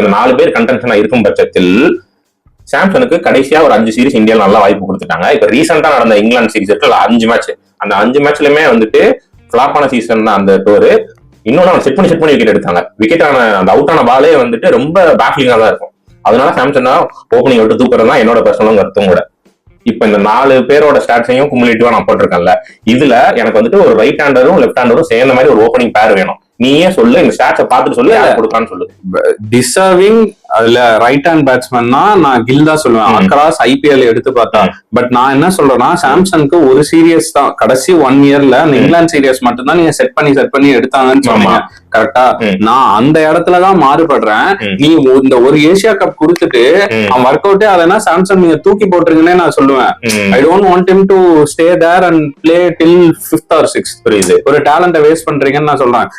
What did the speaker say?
இந்த 4 பேர் கண்டென்ஷனா இருக்கும் பட்சத்தில் சாம்சனுக்கு கடைசியா ஒரு 5 சீரிஸ் இந்தியாவில் நல்லா வாய்ப்பு கொடுத்துட்டாங்க. இப்ப ரீசெண்டா நடந்த இங்கிலாந்து சீரிஸ் இருக்கு 5 மேட்ச், அந்த 5 மேட்ச்லயுமே வந்துட்டு பிளாப்பான சீசன் தான் அந்த டோரு. இன்னொன்னு அவன் செட் பண்ணி விக்கெட் எடுத்தாங்க. விக்கெட்டான அந்த அவுட் ஆன பாலே வந்துட்டு ரொம்ப பேக்லிங்கா தான் இருக்கும். அதனால சாம்சன் தான் ஓப்பனிங் விட்டு தூக்குறது தான் என்னோட பர்சனல் கருத்தும் கூட. இப்ப இந்த 4 பேரோட ஸ்டாட்ஸையும் குமுலேட்டிவா நான் போட்டிருக்கேன்ல, இதுல எனக்கு வந்துட்டு ஒரு ரைட் ஹேண்டரும் லெஃப்ட் ஹேண்டரும் சேர்ந்த மாதிரி ஒரு ஓப்பனிங் பேர் வேணும். நீயே சொல்லு, இந்த ஸ்டாட்ஸை பார்த்துட்டு சொல்லு, யார் கொடுக்கான்னு சொல்லு. டிசர்விங் அதுல ரைட் ஹேண்ட் பேட்ஸ்மேன்னா நான் கில் தான் சொல்லுவேன் அக்ராஸ் ஐபிஎல் எடுத்து பார்த்தா. பட் நான் என்ன சொல்றேன்னா, சாம்சனுக்கு ஒரு சீரியஸ் தான் கடைசி 1 இயர்ல அந்த இங்கிலாந்து சீரியஸ் மட்டும் தான் நீங்க செட் பண்ணி எடுத்தாங்கன்னு சொன்னீங்க. கரெக்டா? நான் அந்த இடத்துலதான் மாறுபடுறேன். நீ இந்த ஒரு ஏசியா கப் கொடுத்துட்டு அவன் ஒர்க் அவுட்டே அதனா சாம்சங் நீங்க தூக்கி போட்டுருங்கன்னே நான் சொல்லுவேன். I don't want him to stay there and play till 5th or 6th. புரியுது? ஒரு டேலண்ட வேஸ்ட் பண்றீங்கன்னு நான் சொல்றேன்.